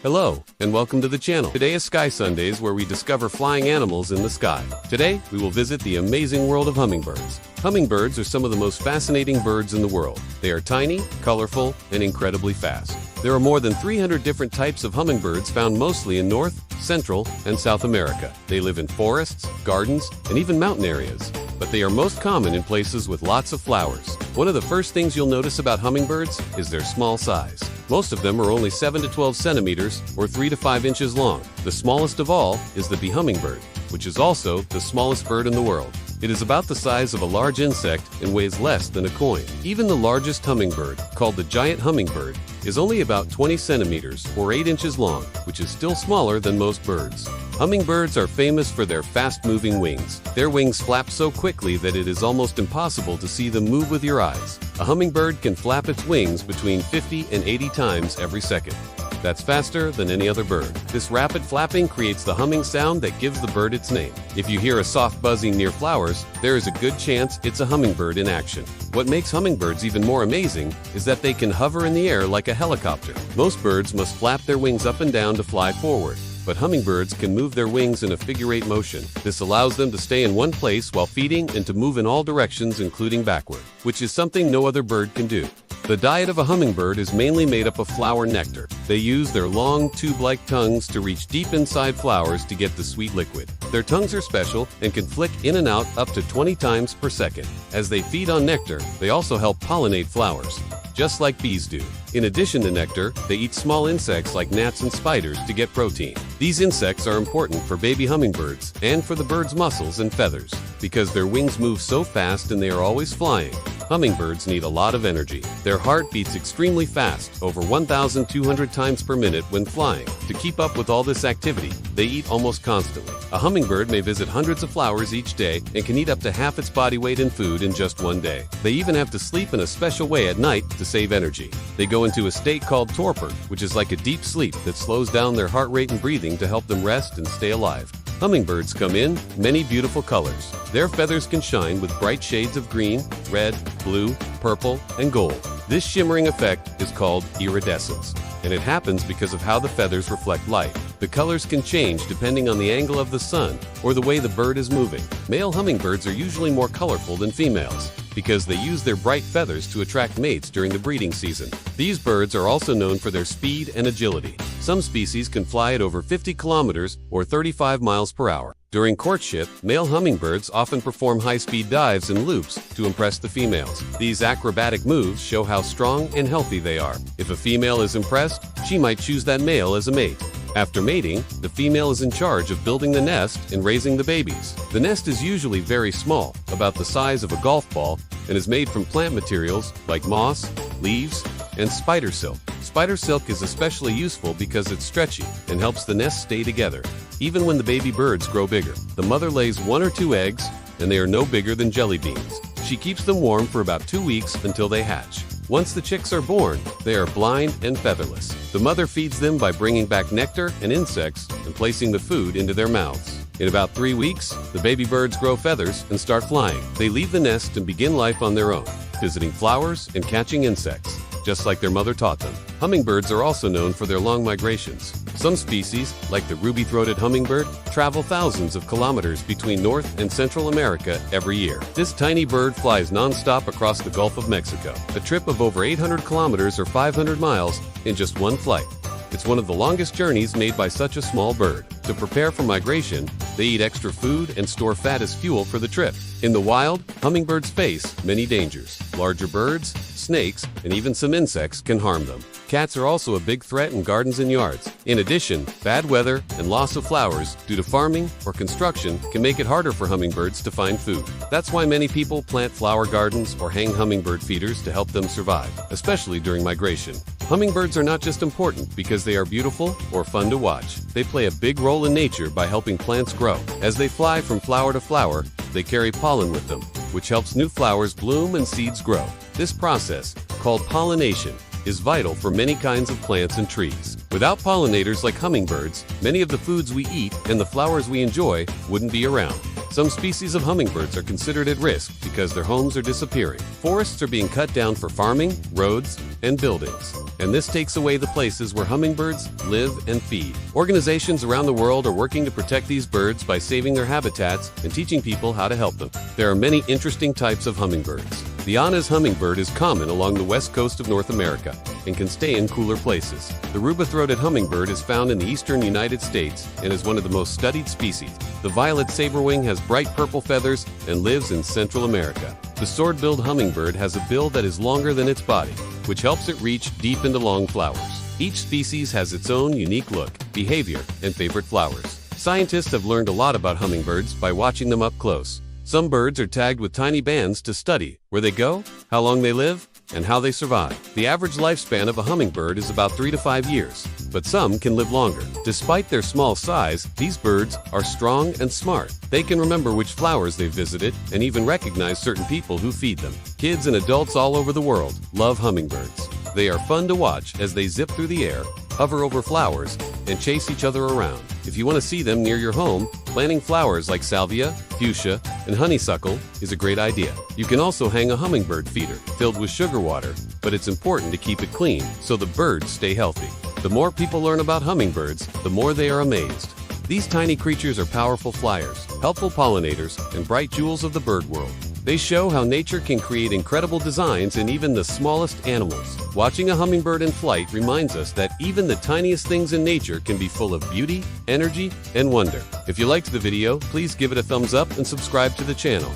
Hello, and welcome to the channel. Today is Sky Sundays, where we discover flying animals in the sky. Today, we will visit the amazing world of hummingbirds. Hummingbirds are some of the most fascinating birds in the world. They are tiny, colorful, and incredibly fast. There are more than 300 different types of hummingbirds found mostly in North, Central, and South America. They live in forests, gardens, and even mountain areas. But they are most common in places with lots of flowers. One of the first things you'll notice about hummingbirds is their small size. Most of them are only 7 to 12 centimeters or 3 to 5 inches long. The smallest of all is the bee hummingbird, which is also the smallest bird in the world. It is about the size of a large insect and weighs less than a coin. Even the largest hummingbird, called the giant hummingbird, is only about 20 centimeters or 8 inches long, which is still smaller than most birds. Hummingbirds are famous for their fast-moving wings. Their wings flap so quickly that it is almost impossible to see them move with your eyes. A hummingbird can flap its wings between 50 and 80 times every second. That's faster than any other bird. This rapid flapping creates the humming sound that gives the bird its name. If you hear a soft buzzing near flowers, there is a good chance it's a hummingbird in action. What makes hummingbirds even more amazing is that they can hover in the air like a helicopter. Most birds must flap their wings up and down to fly forward, but hummingbirds can move their wings in a figure-8 motion. This allows them to stay in one place while feeding and to move in all directions, including backward, which is something no other bird can do. The diet of a hummingbird is mainly made up of flower nectar. They use their long, tube-like tongues to reach deep inside flowers to get the sweet liquid. Their tongues are special and can flick in and out up to 20 times per second. As they feed on nectar, they also help pollinate flowers, just like bees do. In addition to nectar, they eat small insects like gnats and spiders to get protein. These insects are important for baby hummingbirds and for the bird's muscles and feathers. Because their wings move so fast and they are always flying, hummingbirds need a lot of energy. Their heart beats extremely fast, over 1,200 times per minute when flying. To keep up with all this activity, they eat almost constantly. A hummingbird may visit hundreds of flowers each day and can eat up to half its body weight in food in just one day. They even have to sleep in a special way at night to save energy. They go into a state called torpor, which is like a deep sleep that slows down their heart rate and breathing to help them rest and stay alive. Hummingbirds come in many beautiful colors. Their feathers can shine with bright shades of green, red, blue, purple, and gold. This shimmering effect is called iridescence, and it happens because of how the feathers reflect light. The colors can change depending on the angle of the sun or the way the bird is moving. Male hummingbirds are usually more colorful than females because they use their bright feathers to attract mates during the breeding season. These birds are also known for their speed and agility. Some species can fly at over 50 kilometers or 35 miles per hour. During courtship, male hummingbirds often perform high-speed dives and loops to impress the females. These acrobatic moves show how strong and healthy they are. If a female is impressed, she might choose that male as a mate. After mating, the female is in charge of building the nest and raising the babies. The nest is usually very small, about the size of a golf ball, and is made from plant materials like moss, leaves, and spider silk. Spider silk is especially useful because it's stretchy and helps the nest stay together. Even when the baby birds grow bigger, the mother lays 1 or 2 eggs, and they are no bigger than jelly beans. She keeps them warm for about 2 weeks until they hatch. Once the chicks are born, they are blind and featherless. The mother feeds them by bringing back nectar and insects and placing the food into their mouths. In about 3 weeks, the baby birds grow feathers and start flying. They leave the nest and begin life on their own, visiting flowers and catching insects, just like their mother taught them. Hummingbirds are also known for their long migrations. Some species, like the ruby-throated hummingbird, travel thousands of kilometers between North and Central America every year. This tiny bird flies non-stop across the Gulf of Mexico, a trip of over 800 kilometers or 500 miles in just one flight. It's one of the longest journeys made by such a small bird. To prepare for migration, they eat extra food and store fat as fuel for the trip. In the wild, hummingbirds face many dangers. Larger birds, snakes, and even some insects can harm them. Cats are also a big threat in gardens and yards. In addition, bad weather and loss of flowers due to farming or construction can make it harder for hummingbirds to find food. That's why many people plant flower gardens or hang hummingbird feeders to help them survive, especially during migration. Hummingbirds are not just important because they are beautiful or fun to watch. They play a big role in nature by helping plants grow. As they fly from flower to flower, they carry pollen with them, which helps new flowers bloom and seeds grow. This process, called pollination, is vital for many kinds of plants and trees. Without pollinators like hummingbirds, many of the foods we eat and the flowers we enjoy wouldn't be around. Some species of hummingbirds are considered at risk because their homes are disappearing. Forests are being cut down for farming, roads, and buildings. And this takes away the places where hummingbirds live and feed. Organizations around the world are working to protect these birds by saving their habitats and teaching people how to help them. There are many interesting types of hummingbirds. The Anna's hummingbird is common along the west coast of North America and can stay in cooler places. The ruby-throated hummingbird is found in the eastern United States and is one of the most studied species. The violet saberwing has bright purple feathers and lives in Central America. The sword-billed hummingbird has a bill that is longer than its body, which helps it reach deep into long flowers. Each species has its own unique look, behavior, and favorite flowers. Scientists have learned a lot about hummingbirds by watching them up close. Some birds are tagged with tiny bands to study where they go, how long they live, and how they survive. The average lifespan of a hummingbird is about 3 to 5 years, but some can live longer. Despite their small size, these birds are strong and smart. They can remember which flowers they've visited and even recognize certain people who feed them. Kids and adults all over the world love hummingbirds. They are fun to watch as they zip through the air, hover over flowers, and chase each other around. If you want to see them near your home, planting flowers like salvia, fuchsia, and honeysuckle is a great idea. You can also hang a hummingbird feeder filled with sugar water, but it's important to keep it clean so the birds stay healthy. The more people learn about hummingbirds, the more they are amazed. These tiny creatures are powerful flyers, helpful pollinators, and bright jewels of the bird world. They show how nature can create incredible designs in even the smallest animals. Watching a hummingbird in flight reminds us that even the tiniest things in nature can be full of beauty, energy, and wonder. If you liked the video, please give it a thumbs up and subscribe to the channel.